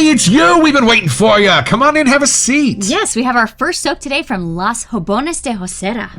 Mandy, it's you. We've been waiting for you. Come on in, have a seat. Yes, we have our first soap today from Las Jobones de Josera.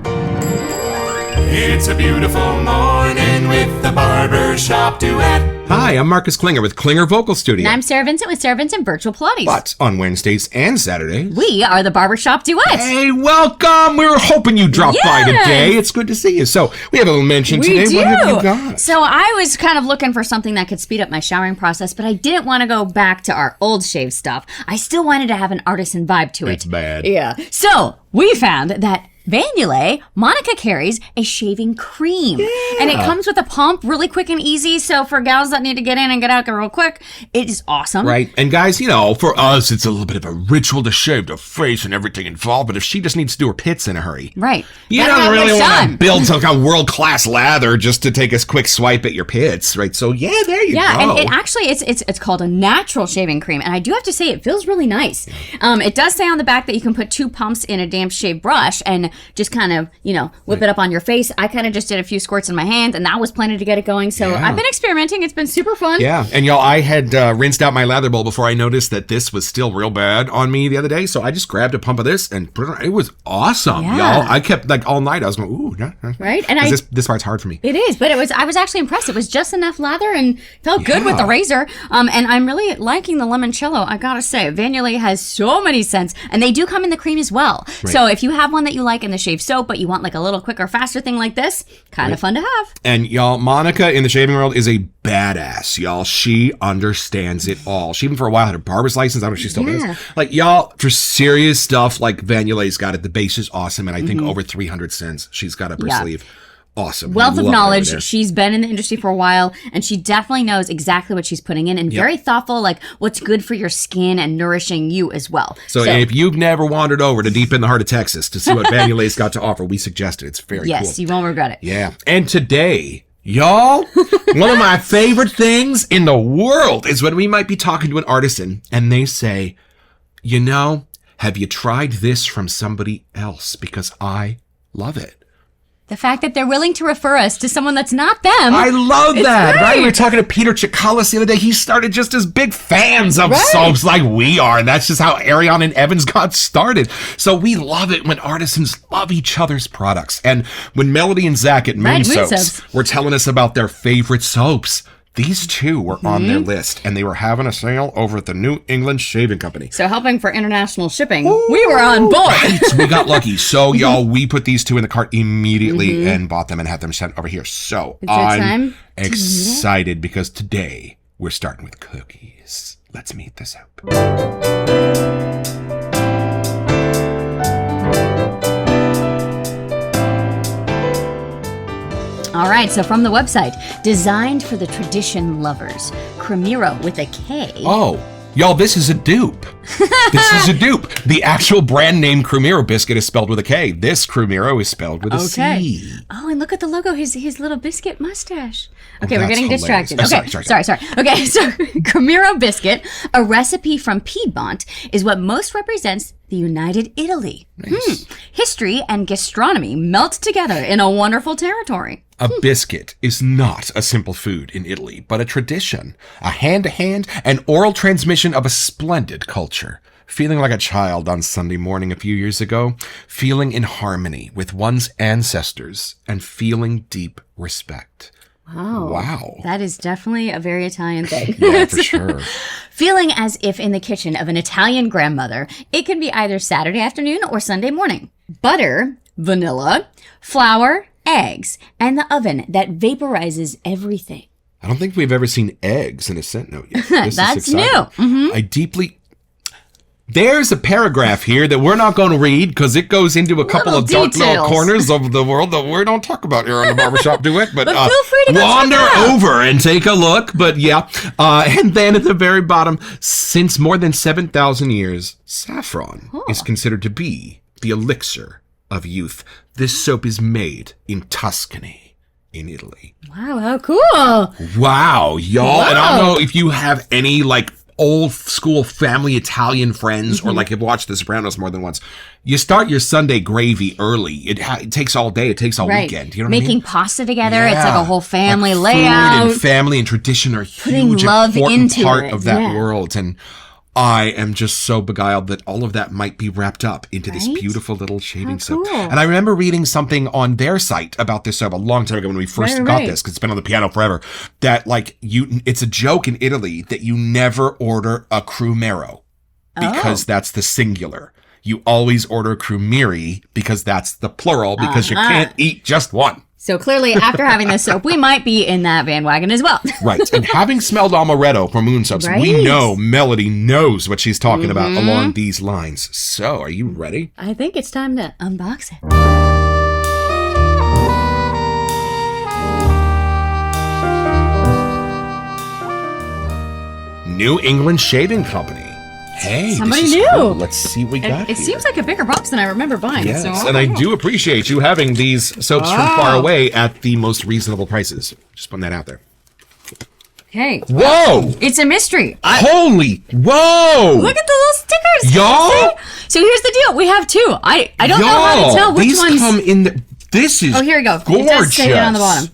It's a beautiful morning with the Barbershop Duet. Hi, I'm Marcus Klinger with Klinger Vocal Studio. And I'm Sarah Vincent with Sarah Vincent Virtual Pilates. But on Wednesdays and Saturdays, we are the Barbershop Duet. Hey, welcome. We were hoping you'd drop by today. It's good to see you. So we have a little mention today. Do. What have you got? So I was kind of looking for something that could speed up my showering process, but I didn't want to go back to our old shave stuff. I still wanted to have an artisan vibe to it. It's bad. Yeah. So we found that Vanulay, Monica carries a shaving cream. And it comes with a pump, really quick and easy. So for gals that need to get in and get out real quick, it is awesome. Right. And guys, you know, for us, it's a little bit of a ritual to shave the face and everything involved. But if she just needs to do her pits in a hurry. Right. You don't really want to build some kind of world-class lather just to take a quick swipe at your pits, right? So, yeah, there you go. Yeah, and it actually, it's called a natural shaving cream. And I do have to say, it feels really nice. It does say on the back that you can put 2 pumps in a damp shave brush and just kind of, you know, whip it up on your face. I kind of just did a few squirts in my hand, and that was plenty to get it going. So I've been experimenting. It's been super fun. Yeah, and y'all, I had rinsed out my lather bowl before I noticed that this was still real bad on me the other day. So I just grabbed a pump of this and put it on. It was awesome, y'all. I kept, like, all night. I was going, ooh, right? And this part's hard for me. It is, but I was actually impressed. It was just enough lather and felt good with the razor. And I'm really liking the limoncello. I gotta say, Vanulay has so many scents, and they do come in the cream as well. Right. So if you have one that you like in the shave soap, but you want like a little quicker, faster thing like this, kind of fun to have. And y'all, Monica in the shaving world is a badass, y'all. She understands it all. She even for a while had a barber's license. I don't know if she still does. Like, y'all, for serious stuff, like Vanulay's got it. The base is awesome, and I think over 300 cents she's got up her sleeve. Awesome. Wealth of knowledge. She's been in the industry for a while, and she definitely knows exactly what she's putting in, and very thoughtful, like what's good for your skin and nourishing you as well. So if you've never wandered over to deep in the heart of Texas to see what Vanulay's got to offer, we suggest it. It's very cool. Yes, you won't regret it. Yeah. And today, y'all, one of my favorite things in the world is when we might be talking to an artisan, and they say, you know, have you tried this from somebody else? Because I love it. The fact that they're willing to refer us to someone that's not them. I love that, right? We were talking to Peter Chikalis the other day. He started just as big fans of soaps like we are. And that's just how Ariane and Evans got started. So we love it when artisans love each other's products. And when Melody and Zach at Moon Soaps were telling us about their favorite soaps, these two were on their list, and they were having a sale over at the New England Shaving Company. So helping for international shipping, we were on board. Right, we got lucky. So, y'all, we put these two in the cart immediately and bought them and had them sent over here. So I'm excited because today we're starting with cookies. Let's meet this up. All right, so from the website, designed for the tradition lovers, Crumiro with a K. Oh, y'all, this is a dupe. This is a dupe. The actual brand name Crumiro biscuit is spelled with a K. This Crumiro is spelled with a C. Oh, and look at the logo, his little biscuit mustache. Okay, we're getting hilarious. distracted. Okay, sorry. Okay, so Crumiro biscuit, a recipe from Piedmont, is what most represents the United Italy. Nice. History and gastronomy melt together in a wonderful territory. A biscuit is not a simple food in Italy, but a tradition, a hand-to-hand and oral transmission of a splendid culture. Feeling like a child on Sunday morning a few years ago, feeling in harmony with one's ancestors, and feeling deep respect. Wow. That is definitely a very Italian thing. Yeah, for sure. Feeling as if in the kitchen of an Italian grandmother, it can be either Saturday afternoon or Sunday morning. Butter, vanilla, flour, eggs, and the oven that vaporizes everything. I don't think we've ever seen eggs in a scent note yet. This That's is new. I deeply... There's a paragraph here that we're not going to read because it goes into a couple of dark little corners of the world that we don't talk about here on the Barbershop Duet. But feel free to wander over and take a look. But yeah, and then at the very bottom, since more than 7,000 years, saffron is considered to be the elixir of youth. This soap is made in Tuscany, in Italy. Wow, how cool. Wow, y'all. Wow. And I don't know if you have any, like, old school family Italian friends or like have watched The Sopranos more than once. You start your Sunday gravy early. It takes all day. It takes all weekend. You know what I mean? Making pasta together. Yeah. It's like a whole family layout. Food and family and tradition are Putting huge, love important into part it. of that world. And I am just so beguiled that all of that might be wrapped up into this beautiful little shaving soap. cool. And I remember reading something on their site about this soap a long time ago when we first got this, because it's been on the piano forever, that like it's a joke in Italy that you never order a Crumiro because that's the singular. You always order Crumiri because that's the plural, because you can't eat just one. So clearly, after having this soap, we might be in that bandwagon as well. Right. And having smelled Amaretto from Moon Soaps, we know Melody knows what she's talking about along these lines. So, are you ready? I think it's time to unbox it. New England Shaving Company. Hey, somebody this is new. Cool. Let's see what we got It here. seems like a bigger box than I remember buying. Yes, so and I do appreciate you having these soaps from far away at the most reasonable prices. Just putting that out there. Hey. Whoa! It's a mystery. Holy! Whoa! Look at the little stickers. Y'all! So here's the deal. We have two. I don't know how to tell which these ones. come in the... This is Oh, here we go. gorgeous. It does say it on the bottom.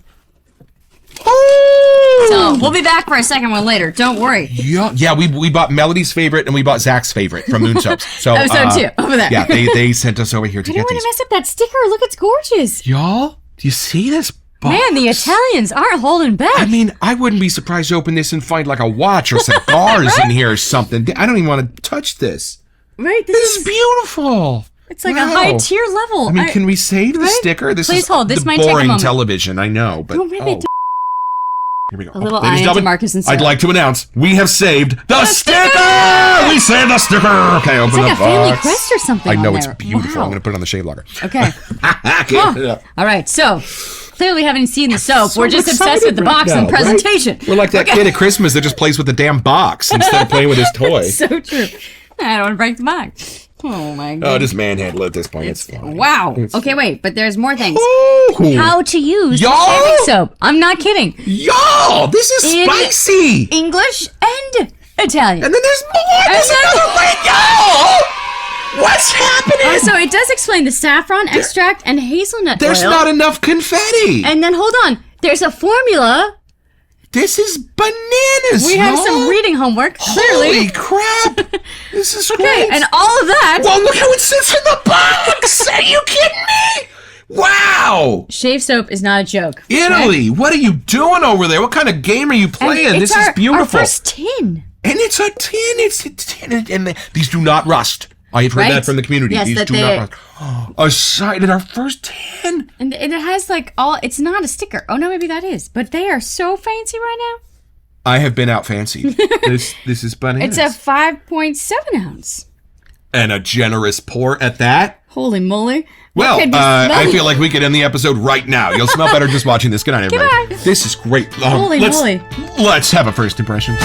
Oh! So we'll be back for a second one later. Don't worry. Yeah, we bought Melody's favorite and we bought Zach's favorite from Moon Soaps. So, too, over there. Yeah, they sent us over here to I don't get want these. to mess up that sticker. Look, it's gorgeous. Y'all, do you see this box? Man, the Italians aren't holding back. I mean, I wouldn't be surprised to open this and find like a watch or cigars in here or something. I don't even want to touch this. Right? This is beautiful. It's like a high tier level. I mean, can we save the sticker? This Please is hold. This the might take a boring moment. television, I know, but Don't rip it. here we go. A little Ladies and eye into gentlemen, Marcus and Sarah. I'd like to announce we have saved the sticker! We saved the sticker! Okay, open like the a family box. crest or something I know, on it's there. beautiful. Wow. I'm going to put it on the shave locker. Okay. Yeah. All right. So clearly haven't seen the soap. So We're just obsessed with the excited box right and now, right? presentation. We're like that kid at Christmas that just plays with the damn box instead of playing with his toy. So true. I don't want to break the box. Oh my god. Oh, just manhandle it at this point. It's fine. Wow. Okay, wait, but there's more things. Ooh. How to use Y'all? shaving soap. I'm not kidding. Y'all, this is In- spicy! English and Italian. And then there's more! There's then- another thing! Y'all! What's happening? So it does explain the saffron extract and hazelnut There's oil. not enough confetti! And then hold on. There's a formula. This is bananas, We have y'all. some reading homework, clearly. Holy crap! This is Okay, great. and all of that. Well, look how it sits in the box! Are you kidding me? Wow! Shave soap is not a joke. Italy, what are you doing over there? What kind of game are you And playing? it's This is beautiful. Our first tin. And it's a tin. It's a tin. And these do not rust. I have heard Right? that from the community. Yes, These that do they- not rust. A side in our first tin. And it has like all, it's not a sticker. Oh no, maybe that is. But they are so fancy right now. I have been out fancy. This is bananas. It's a 5.7 ounce. And a generous pour at that. Holy moly. Well, What could be I smelling? feel like we could end the episode right now. You'll smell better just watching this. Good night, everybody. Goodbye. This is great. Holy moly. Let's have a first impression.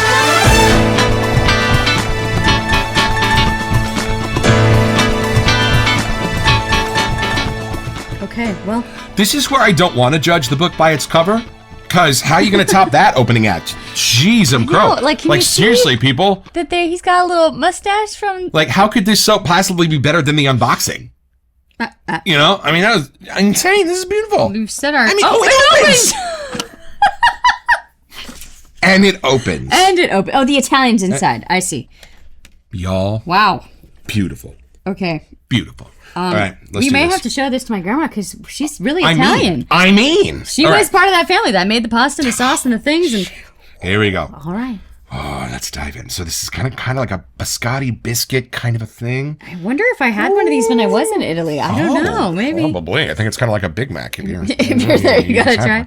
Okay, well, This is where I don't want to judge the book by its cover. Because how are you going to top that opening act? Jeez, I'm crow. like, can you see- seriously, people. that there he's got a little mustache from. Like, how could this soap possibly be better than the unboxing? You know? I mean, that was insane. This is beautiful. We've said our. I mean, it it opens. And it opens. And it opened. Oh, the Italian's inside. I see. Y'all, Wow. beautiful. Okay. Beautiful. All right, let's We do may this. have to show this to my grandma because she's really Italian. I mean. She All was right, part of that family that made the pasta and the sauce and the things. And here we go. all right. Oh, let's dive in. So this is kind of like a biscotti biscuit kind of a thing. I wonder if I had one of these when I was in Italy. I don't know. Maybe. Probably. I think it's kind of like a Big Mac. If you're, If you're there, you gotta try.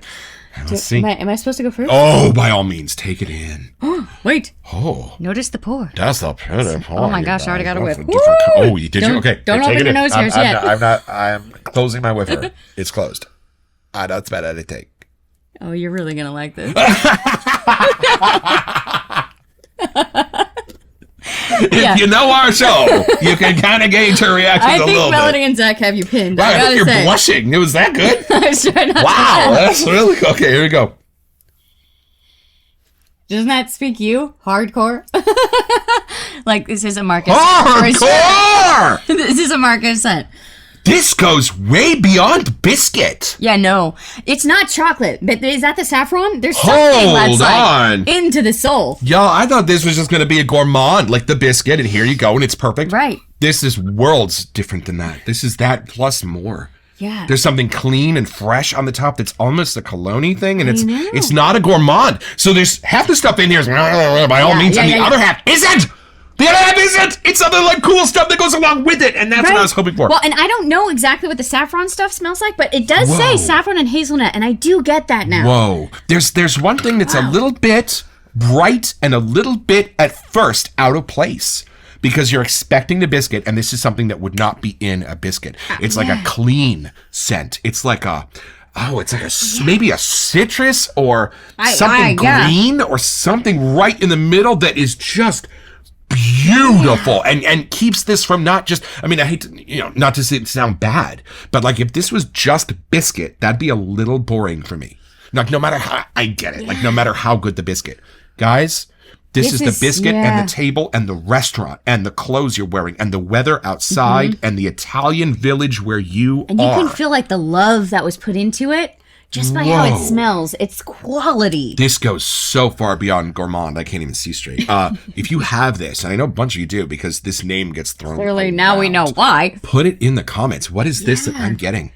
Let's see. Am I supposed to go first? Oh, by all means, take it in. Wait. Oh, Notice the pour. that's the pretty part. Oh my gosh, I already got a whiff. Oh, you did you? Okay. Don't here, take open it your in. nose hairs yet. I'm not. I'm closing my whiffer. It's closed. That's better to take. Oh, you're really gonna like this. If you know our show, you can kind of gauge her reaction I a think little Melody bit. and Zach have you pinned. Wow, I gotta you're say. blushing. It was that good? I'm trying not Wow, to. that's really cool. Okay, here we go. Doesn't that speak you? Hardcore? Like, this isn't Marcus. Or is- Hardcore! This is a Marcus scent. This goes way beyond biscuit. Yeah, no, it's not chocolate. But is that the saffron? There's something that's like into the soul. Y'all, I thought this was just going to be a gourmand, like the biscuit, and here you go, and it's perfect. Right. This is worlds different than that. This is that plus more. Yeah. There's something clean and fresh on the top that's almost a cologne thing, and it's not a gourmand. So there's half the stuff in here is by all means, and the other half isn't. The other half isn't. It's other like cool stuff that goes along with it, and that's what I was hoping for. Well, and I don't know exactly what the saffron stuff smells like, but it does say saffron and hazelnut, and I do get that now. Whoa. There's one thing that's a little bit bright and a little bit at first out of place. Because you're expecting the biscuit, and this is something that would not be in a biscuit. It's like a clean scent. It's like maybe a citrus or something green or something right in the middle that is just beautiful and keeps this from not just, I mean, I hate to, not to sound bad, but like if this was just biscuit, that'd be a little boring for me. Like no matter how, I get it, like no matter how good the biscuit. Guys, This is the biscuit and the table and the restaurant and the clothes you're wearing and the weather outside and the Italian village where you are. And you can feel like the love that was put into it just by how it smells. It's quality. This goes so far beyond gourmand, I can't even see straight. If you have this, and I know a bunch of you do because this name gets thrown Clearly, around, now we know why. Put it in the comments. What is this that I'm getting?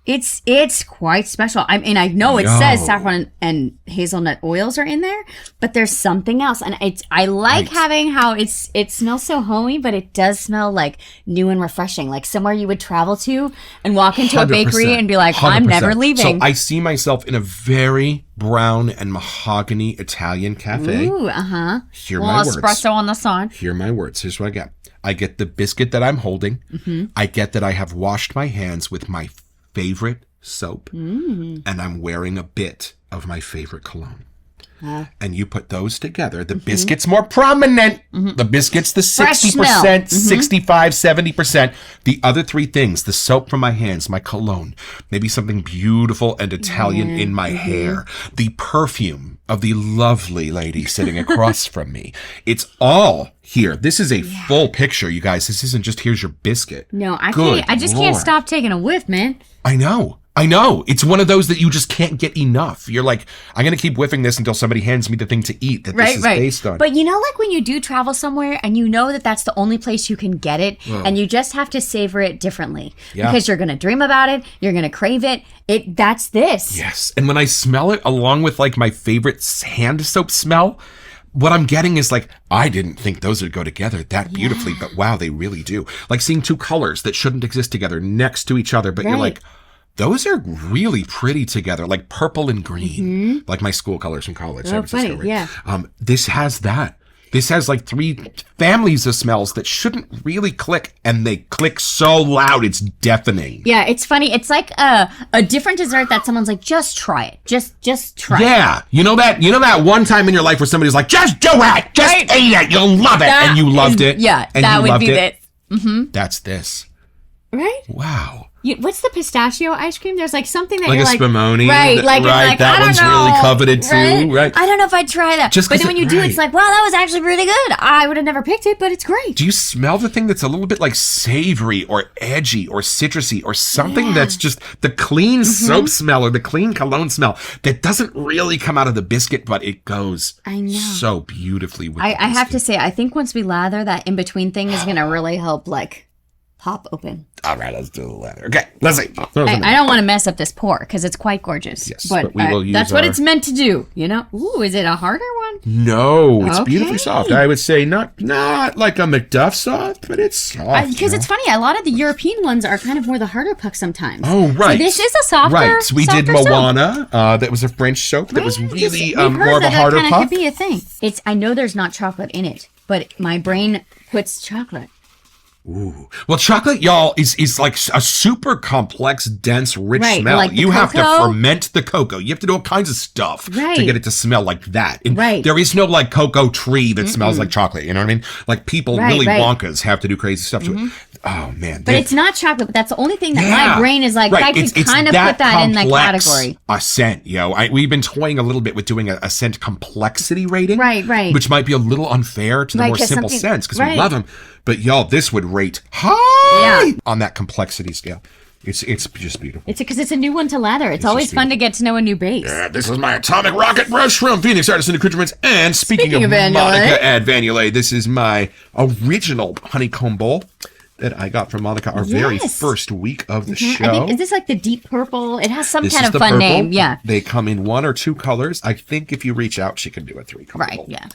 It's quite special. I mean, I know it says saffron and hazelnut oils are in there, but there's something else. And I like having how it smells so homey, but it does smell like new and refreshing, like somewhere you would travel to and walk into a bakery and be like, 100%. I'm never leaving. So I see myself in a very brown and mahogany Italian cafe. Ooh, Hear my words. Espresso on the side. Hear my words. Here's what I get. I get the biscuit that I'm holding. I get that I have washed my hands with my favorite soap, and I'm wearing a bit of my favorite cologne. And you put those together. The biscuit's more prominent. The biscuit's the 60%, 65, 70%. The other three things, the soap from my hands, my cologne, maybe something beautiful and Italian in my hair, the perfume of the lovely lady sitting across from me. It's all here. This is a full picture, you guys. This isn't just here's your biscuit. No, I just can't stop taking a whiff, man. I know. It's one of those that you just can't get enough. You're like, I'm going to keep whiffing this until somebody hands me the thing to eat that this is based on. But like when you do travel somewhere and you know that that's the only place you can get it and you just have to savor it differently because you're going to dream about it. You're going to crave it. That's this. Yes. And when I smell it along with like my favorite hand soap smell, what I'm getting is like, I didn't think those would go together that beautifully, but wow, they really do. Like seeing two colors that shouldn't exist together next to each other, but you're like, those are really pretty together, like purple and green, like my school colors from college. Oh, funny, yeah. This has that. This has like three families of smells that shouldn't really click, and they click so loud it's deafening. Yeah, it's funny. It's like a different dessert that someone's like, just try it. Just try it. Yeah. You know that one time in your life where somebody's like, just do it. Just eat it. You'll love it. And you loved it. Yeah, and that would be it. That's this. Right? Wow. What's the pistachio ice cream? There's like something that like you're a like, spumoni, right? Like, right. That one's really coveted too, right? I don't know if I'd try that. But then when you do, it's like, wow, that was actually really good. I would have never picked it, but it's great. Do you smell the thing that's a little bit like savory or edgy or citrusy or something that's just the clean soap smell or the clean cologne smell that doesn't really come out of the biscuit, but it goes so beautifully with the I have to say, I think once we lather, that in between thing is going to really help like pop open. All right, let's do the lather. Okay, let's see. I don't want to mess up this pour because it's quite gorgeous. Yes, but we will use that's what it's meant to do, Ooh, is it a harder one? No, it's beautifully soft. I would say not like a McDuff soft, but it's soft. Because it's funny, a lot of the European ones are kind of more the harder puck sometimes. Oh, right. So this is a softer. Right. So we did Moana. Soap. That was a French soap that was really we've more heard of a harder that puck. Could be a thing. I know there's not chocolate in it, but my brain puts chocolate. Ooh. Well, chocolate, y'all, is like a super complex, dense, rich smell. Like you have to ferment the cocoa. You have to do all kinds of stuff to get it to smell like that. And there is no like cocoa tree that smells like chocolate. You know what I mean? Like people, Willy Wonkas, have to do crazy stuff to it. Oh man. But it's not chocolate, but that's the only thing that my brain is like, I could kind of put that in that category. A scent, we've been toying a little bit with doing a scent complexity rating. Right. Which might be a little unfair to the more simple scents because we love them. But this would rate high on that complexity scale. It's just beautiful. It's because it's a new one to lather. It's always fun to get to know a new base. Yeah, this is my atomic rocket brush from Phoenix Artisan Accoutrements. And speaking of Monica at Vanulay, this is my original honeycomb bowl that I got from Monica our very first week of the show. I think, is this like the deep purple? It has some kind of fun name. Yeah. They come in 1 or 2 colors. I think if you reach out, she can do a 3-color bowl. Right, yeah.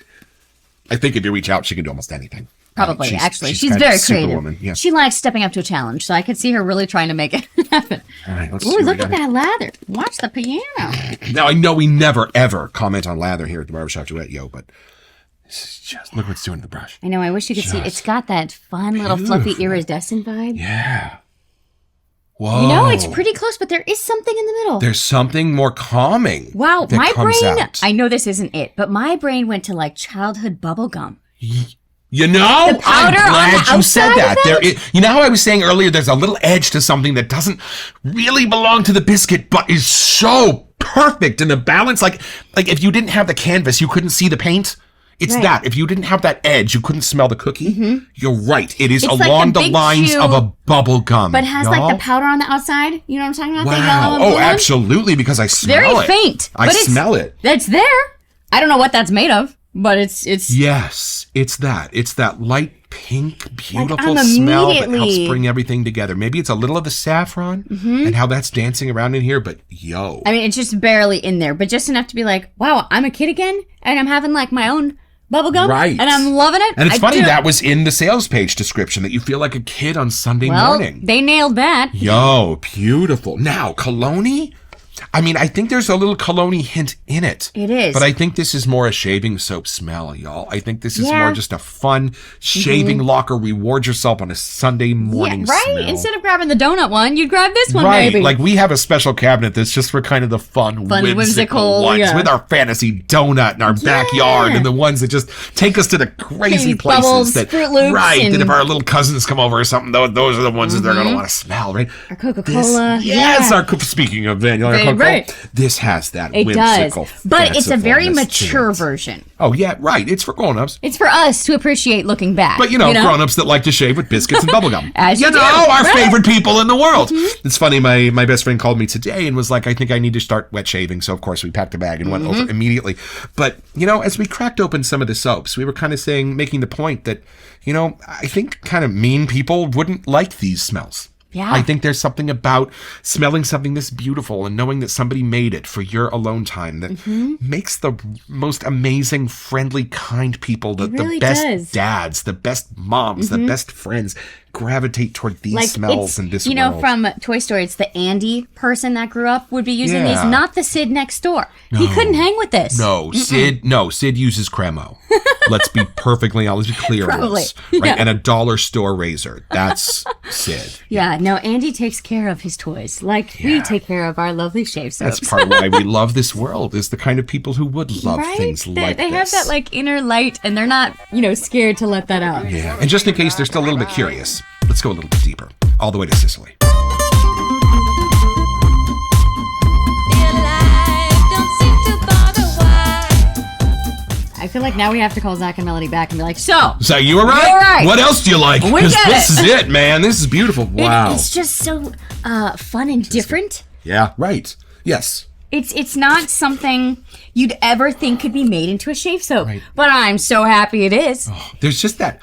I think if you reach out, she can do almost anything. Probably, she's very creative. Yes. She likes stepping up to a challenge, so I could see her really trying to make it happen. All right, let's see. Look at that lather. Watch the piano. Now, I know we never, ever comment on lather here at the Barbershop Duet, but this is just, look what it's doing to the brush. I know, I wish you could see. It's got that fun little fluffy iridescent vibe. Yeah. Whoa. It's pretty close, but there is something in the middle. There's something more calming. Wow, my brain, I know this isn't it, but my brain went to like childhood bubble gum. I'm glad you said that. How I was saying earlier, there's a little edge to something that doesn't really belong to the biscuit, but is so perfect in the balance. Like if you didn't have the canvas, you couldn't see the paint. It's that. If you didn't have that edge, you couldn't smell the cookie. You're right. It's along the lines of a bubble gum. But it has like the powder on the outside. You know what I'm talking about? Wow. The yellow and blue one? Absolutely, because I smell it. Very faint. I smell it. It's there. I don't know what that's made of. But it's yes, it's that light pink, beautiful smell that helps bring everything together. Maybe it's a little of the saffron and how that's dancing around in here, but I mean, it's just barely in there, but just enough to be like, wow, I'm a kid again, and I'm having like my own bubblegum, right? And I'm loving it. And it's funny that was in the sales page description that you feel like a kid on Sunday morning. They nailed that. Beautiful. Now, cologne. I mean, I think there's a little cologne hint in it. It is. But I think this is more a shaving soap smell, y'all. I think this is more just a fun shaving locker. Reward yourself on a Sunday morning smell. Instead of grabbing the donut one, you'd grab this one, maybe. maybe. Like we have a special cabinet that's just for kind of the fun whimsical ones with our fantasy donut in our backyard and the ones that just take us to the crazy places. Bubbles, Fruit Loops. That if our little cousins come over or something, those are the ones that they're going to want to smell, right? Our Coca-Cola. Speaking of vanilla, this has that whimsical. But it's a very mature version. Oh yeah, right. It's for grown-ups. It's for us to appreciate looking back. But grown-ups that like to shave with biscuits and bubblegum. As our favorite people in the world. It's funny, my best friend called me today and was like, I think I need to start wet shaving. So of course we packed a bag and went over immediately. But as we cracked open some of the soaps, we were kind of making the point that, I think kind of mean people wouldn't like these smells. Yeah. I think there's something about smelling something this beautiful and knowing that somebody made it for your alone time that makes the most amazing, friendly, kind people, the best dads, the best moms, the best friends gravitate toward these smells in this world. From Toy Story, it's the Andy person that grew up would be using these, not the Sid next door. No. He couldn't hang with this. No, Sid uses Cremo. Let's be perfectly honest, let's be clear on this. Right? Yeah. And a dollar store razor. That's Sid. Yeah, no, Andy takes care of his toys like we take care of our lovely shave soaps. That's part of why we love this world, is the kind of people who would love things like this. They have that inner light and they're not, scared to let that out. Yeah, and just in case they're still a little bit curious, let's go a little bit deeper, all the way to Sicily. I feel like now we have to call Zach and Melody back and be like, so you were right. You're right. What else do you like? Because this is it, man. This is beautiful. Wow. It's just so fun and different. Yeah, right. Yes. It's not something you'd ever think could be made into a shave soap. Right. But I'm so happy it is. Oh, there's just that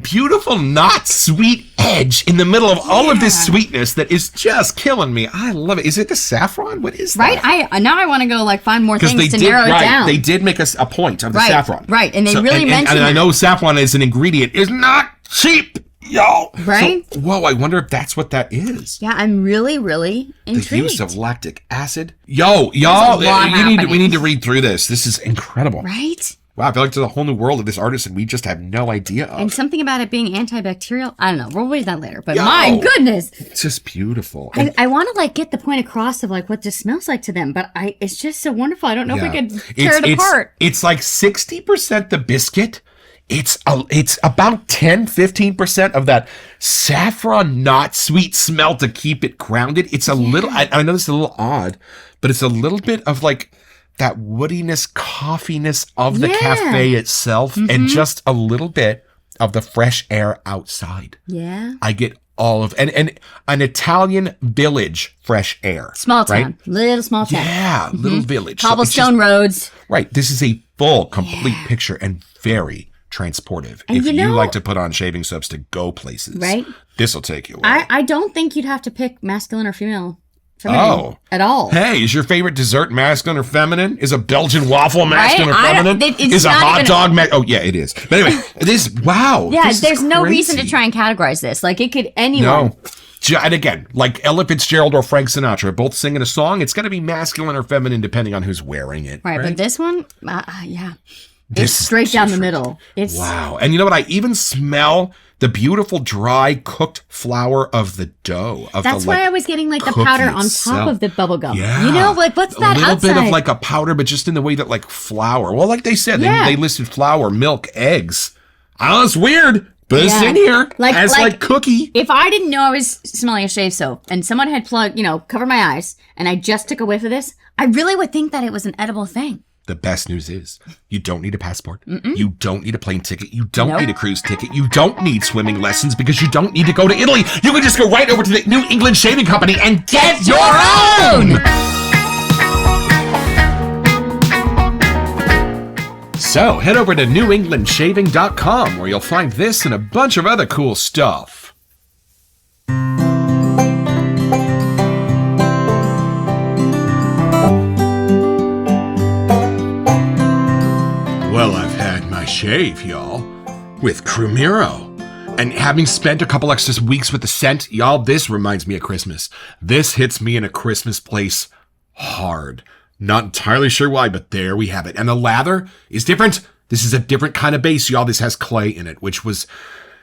beautiful, not sweet edge in the middle of all of this sweetness that is just killing me. I love it. Is it the saffron? What is that? Right. I want to go find more things to narrow it down. They did make us a point of the saffron. Right. And they really mentioned and I know saffron as an ingredient is not cheap, y'all. Right. So, I wonder if that's what that is. Yeah, I'm really, really intrigued. The use of lactic acid. Y'all, we need to read through this. This is incredible. Right? Wow, I feel like there's a whole new world of this artist and we just have no idea of. And something about it being antibacterial. I don't know. We'll read that later. But my goodness. It's just beautiful. I want to get the point across of what this smells like to them. But it's just so wonderful. I don't know if I could tear it apart. It's 60% the biscuit It's about 10-15% of that saffron, not sweet smell to keep it grounded. It's a little, I know this is a little odd, but it's a little bit of like that woodiness, coffeeness of the cafe itself, and just a little bit of the fresh air outside. Yeah. I get all of, and an Italian village fresh air. Small town. Right? Little small town. Yeah, little village. So it's Cobblestone roads. right. This is a full, complete picture and very transportive. And if you you know- like to put on shaving soaps to go places, Right. this will take you away. I don't think you'd have to pick masculine or feminine at all. Hey, is your favorite dessert masculine or feminine? Is a Belgian waffle masculine or I don't- feminine? it's Is a not hot even- dog oh yeah, it is. But anyway, it is, wow. Yeah, this is there's no reason to crazy. try and categorize this. Like, it could anyone. No. And again, like Ella Fitzgerald or Frank Sinatra, both singing a song, it's going to be masculine or feminine depending on who's wearing it. Right, but this one, yeah. This It's is straight down the different. middle. It's Wow. And you know what? I even smell the beautiful dry cooked flour of the dough. That's why I was getting like the cookie powder on top itself. of the bubble gum. Yeah. You know, like what's that A little outside? bit of like a powder, but just in the way that like flour. Well, like they said, Yeah. they listed flour, milk, eggs. I know it's weird, but it's Yeah. in here Like- as like- like cookie. If I didn't know I was smelling a shave soap and someone had covered my eyes and I just took a whiff of this, I really would think that it was an edible thing. The best news is you don't need a passport. You don't need a plane ticket. You don't Nope. need a cruise ticket. You don't need swimming lessons because you don't need to go to Italy. You can just go right over to the New England Shaving Company and get your own! So head over to newenglandshaving.com where you'll find this and a bunch of other cool stuff. Well, I've had my shave, y'all, with Crumiro. And having spent a couple extra weeks with the scent, y'all, this reminds me of Christmas. This hits me in a Christmas place hard. Not entirely sure why, but there we have it. And the lather is different. This is a different kind of base, y'all. This has clay in it, which was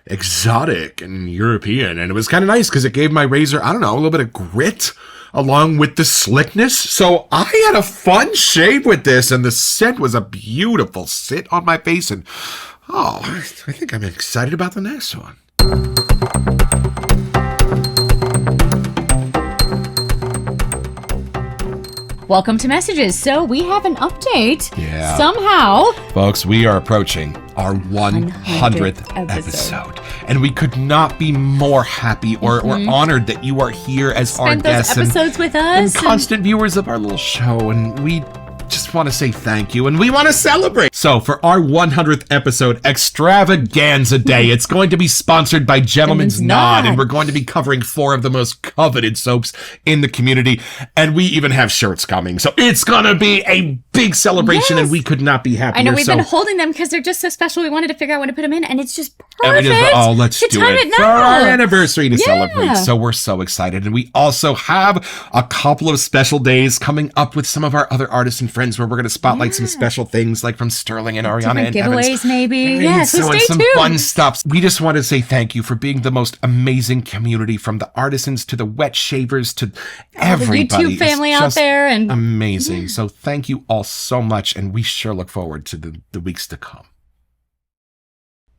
exotic and European. And it was kind of nice because it gave my razor, I don't know, a little bit of grit along with the slickness. So I had a fun shave with this, and the scent was a beautiful sit on my face. And oh, I think I'm excited about the next one. Welcome to Messages. So we have an update. Yeah. Somehow. Folks, we are approaching our 100th episode. And we could not be more happy or honored that you are here as our Spent those guests episodes with and us. constant viewers of our little show. And we just want to say thank you, and we want to celebrate. So for our 100th episode extravaganza day, it's going to be sponsored by Gentleman's Nod, and we're going to be covering 4 of the most coveted soaps in the community, and we even have shirts coming. So it's going to be a big celebration, Yes. and we could not be happier. I know we've So- been holding them because they're just so special. We wanted to figure out when to put them in, and it's just and we perfect. just, let's to do time it now. for our anniversary to Yeah. celebrate. So we're so excited. And we also have a couple of special days coming up with some of our other artists and friends where we're going to spotlight some special things like from Sterling and Ariana and Different giveaways, Evans. maybe. Right, Yeah, so and stay some tuned. fun stuff. We just want to say thank you for being the most amazing community, from the artisans to the wet shavers to everybody. The YouTube It's family out just there. And amazing. So thank you all so much, and we sure look forward to the weeks to come.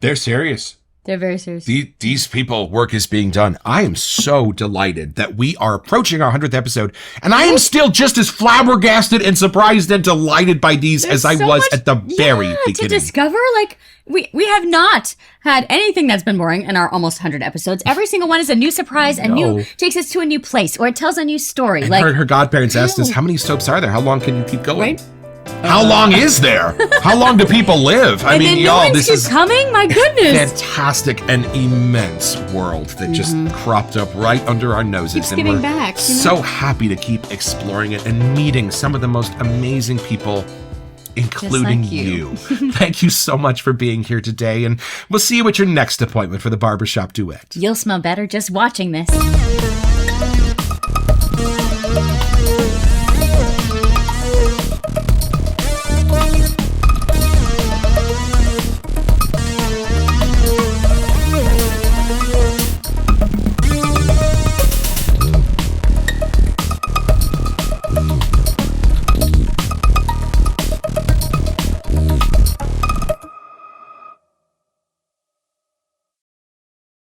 They're serious. they're very serious. These people, work is being done. I am so delighted that we are approaching our 100th episode, and I am still just as flabbergasted and surprised and delighted by these as I so was much- at the very to beginning. discover, like, we have not had anything that's been boring in our almost 100 episodes. Every single one is a new surprise, a new takes us to a new place, or it tells a new story. And like, her godparents asked us, how many soaps are there? How long can you keep going? right? How long is there? How long do people live? I And mean, then y'all, new ones this keep is coming. My goodness. fantastic and immense world that just cropped up right under our noses. Keeps and giving we're back, you know? so happy to keep exploring it and meeting some of the most amazing people, including like you. Thank you so much for being here today, and we'll see you at your next appointment for the Barbershop Duet. You'll smell better just watching this.